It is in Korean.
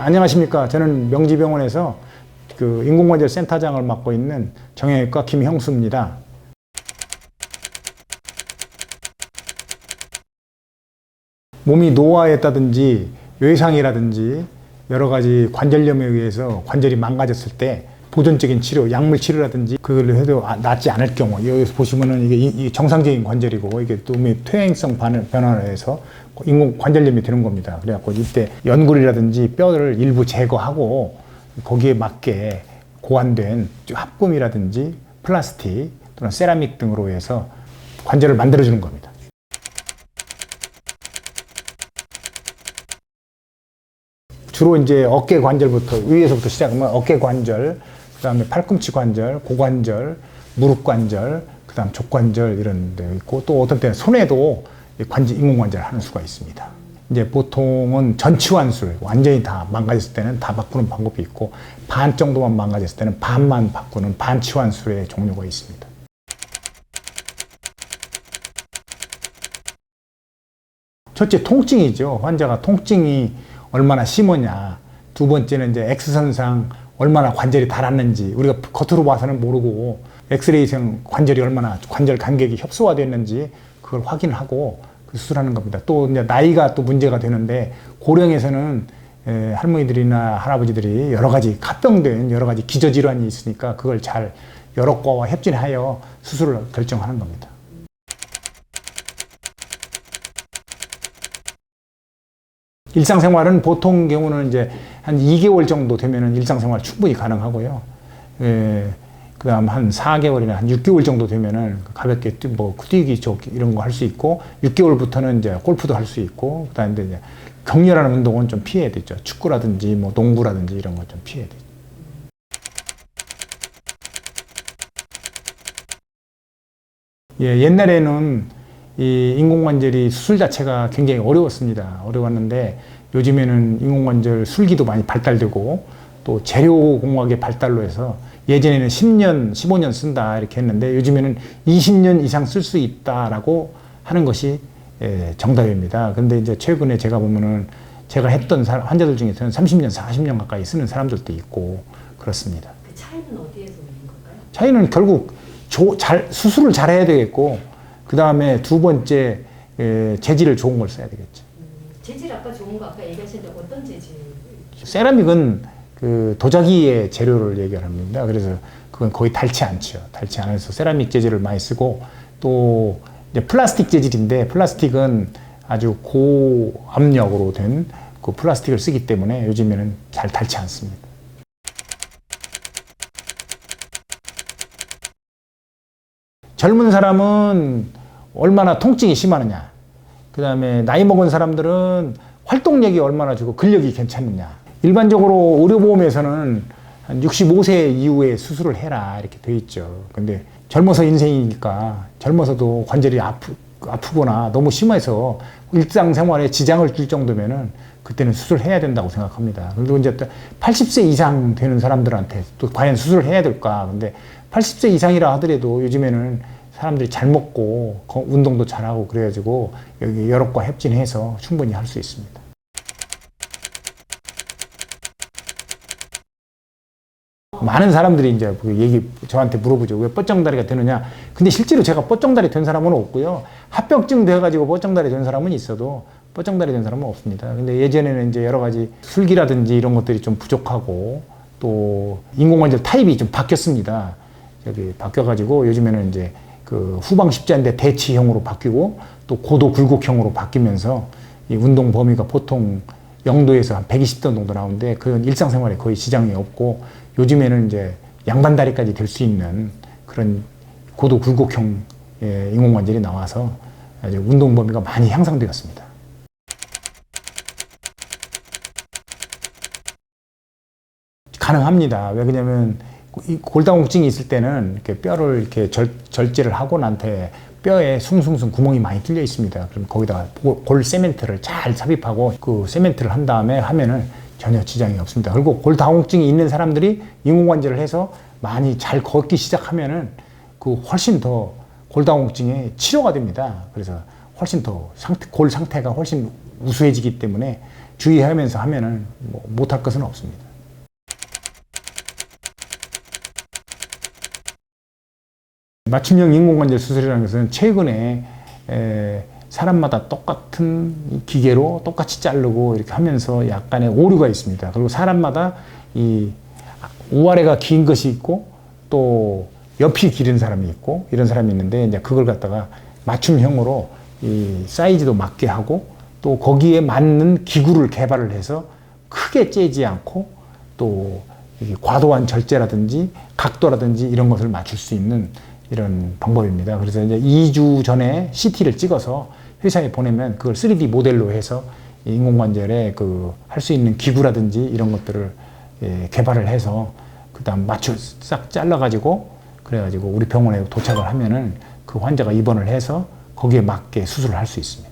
안녕하십니까. 저는 명지병원에서 그 인공관절 센터장을 맡고 있는 정형외과 김형수입니다. 몸이 노화했다든지 외상이라든지 여러 가지 관절염에 의해서 관절이 망가졌을 때 보존적인 치료, 약물 치료라든지 그걸 해도 낫지 않을 경우, 여기서 보시면은 이게 정상적인 관절이고 이게 몸의 퇴행성 변화로 해서 인공 관절염이 되는 겁니다. 그래갖고 이때 연골이라든지 뼈를 일부 제거하고 거기에 맞게 고안된 합금이라든지 플라스틱 또는 세라믹 등으로 해서 관절을 만들어주는 겁니다. 주로 이제 어깨 관절부터 위에서부터 시작하면 어깨 관절, 그 다음에 팔꿈치 관절, 고관절, 무릎 관절, 그 다음 족관절 이런 데 있고 또 어떤 때는 손에도 인공관절을 하는 수가 있습니다. 이제 보통은 전치환술, 완전히 다 망가졌을 때는 다 바꾸는 방법이 있고 반 정도만 망가졌을 때는 반만 바꾸는 반치환술의 종류가 있습니다. 첫째, 통증이죠. 환자가 통증이 얼마나 심하냐. 두 번째는 이제 X선상 얼마나 관절이 닳았는지 우리가 겉으로 봐서는 모르고 엑스레이상 관절이 얼마나 관절 간격이 협소화됐는지 그걸 확인하고 수술하는 겁니다. 또 이제 나이가 또 문제가 되는데 고령에서는 할머니들이나 할아버지들이 여러 가지 합병된 여러 가지 기저질환이 있으니까 그걸 잘 여러 과와 협진하여 수술을 결정하는 겁니다. 일상생활은 보통 경우는 이제 한 2개월 정도 되면은 일상생활 충분히 가능하고요. 그 다음 한 4개월이나 한 6개월 정도 되면은 가볍게 뛰기 이런 거 할 수 있고, 6개월부터는 이제 골프도 할 수 있고, 그 다음에 이제 격렬한 운동은 좀 피해야 되죠. 축구라든지 뭐 농구라든지 이런 거 좀 피해야 되죠. 옛날에는 이 인공관절이 수술 자체가 굉장히 어려웠습니다. 어려웠는데 요즘에는 인공관절 술기도 많이 발달되고 또 재료공학의 발달로 해서 예전에는 10년, 15년 쓴다 이렇게 했는데 요즘에는 20년 이상 쓸 수 있다라고 하는 것이 정답입니다. 근데 이제 최근에 제가 보면은 제가 했던 환자들 중에서는 30년, 40년 가까이 쓰는 사람들도 있고 그렇습니다. 그 차이는 어디에서 오는 걸까요? 차이는 결국 수술을 잘 해야 되겠고 그 다음에 두 번째 재질을 좋은 걸 써야 되겠죠. 재질 아까 좋은 거 아까 얘기하셨는데 어떤 재질? 세라믹은 그 도자기의 재료를 얘기합니다. 그래서 그건 거의 닳지 않죠. 닳지 않아서 세라믹 재질을 많이 쓰고 또 이제 플라스틱 재질인데 플라스틱은 아주 고압력으로 된 그 플라스틱을 쓰기 때문에 요즘에는 잘 닳지 않습니다. 젊은 사람은 얼마나 통증이 심하느냐. 그 다음에 나이 먹은 사람들은 활동력이 얼마나 좋고 근력이 괜찮느냐. 일반적으로 의료보험에서는 한 65세 이후에 수술을 해라 이렇게 돼 있죠. 근데 젊어서 인생이니까 젊어서도 관절이 아프거나 너무 심해서 일상생활에 지장을 줄 정도면은 그때는 수술을 해야 된다고 생각합니다. 그리고 이제 80세 이상 되는 사람들한테 또 과연 수술을 해야 될까. 근데 80세 이상이라 하더라도 요즘에는 사람들이 잘 먹고 운동도 잘하고 그래가지고 여기 여러 과 협진해서 충분히 할 수 있습니다. 많은 사람들이 이제 저한테 물어보죠. 왜 뻗정다리가 되느냐. 근데 실제로 제가 뻗정다리 된 사람은 없고요. 합병증 돼가지고 뻗정다리 된 사람은 있어도 뻗정다리 된 사람은 없습니다. 근데 예전에는 이제 여러 가지 술기라든지 이런 것들이 좀 부족하고 또 인공관절 타입이 좀 바뀌었습니다. 바뀌어가지고 요즘에는 이제 그 후방 십자인대 대치형으로 바뀌고 또 고도 굴곡형으로 바뀌면서 이 운동 범위가 보통 0도에서 한 120도 정도 나오는데 그건 일상생활에 거의 지장이 없고 요즘에는 이제 양반다리까지 될 수 있는 그런 고도 굴곡형 인공관절이 나와서 아주 운동 범위가 많이 향상되었습니다. 가능합니다. 왜 그러냐면 골다공증이 있을 때는 이렇게 뼈를 이렇게 절제를 하고 난 뒤에 뼈에 숭숭숭 구멍이 많이 뚫려 있습니다. 그럼 거기다가 골 세멘트를 잘 삽입하고 그 세멘트를 한 다음에 하면은 전혀 지장이 없습니다. 그리고 골다공증이 있는 사람들이 인공관절을 해서 많이 잘 걷기 시작하면은 그 훨씬 더 골다공증의 치료가 됩니다. 그래서 훨씬 더 골 상태가 훨씬 우수해지기 때문에 주의하면서 하면은 뭐 못할 것은 없습니다. 맞춤형 인공관절 수술이라는 것은 최근에 사람마다 똑같은 기계로 똑같이 자르고 이렇게 하면서 약간의 오류가 있습니다. 그리고 사람마다 이 우아래가 긴 것이 있고 또 옆이 길은 사람이 있고 이런 사람이 있는데 이제 그걸 갖다가 맞춤형으로 이 사이즈도 맞게 하고 또 거기에 맞는 기구를 개발을 해서 크게 째지 않고 또 과도한 절제라든지 각도라든지 이런 것을 맞출 수 있는 이런 방법입니다. 그래서 이제 2주 전에 CT를 찍어서 회사에 보내면 그걸 3D 모델로 해서 인공관절에 그 할 수 있는 기구라든지 이런 것들을 개발을 해서 그다음 맞춰 싹 잘라가지고 그래가지고 우리 병원에 도착을 하면은 그 환자가 입원을 해서 거기에 맞게 수술을 할 수 있습니다.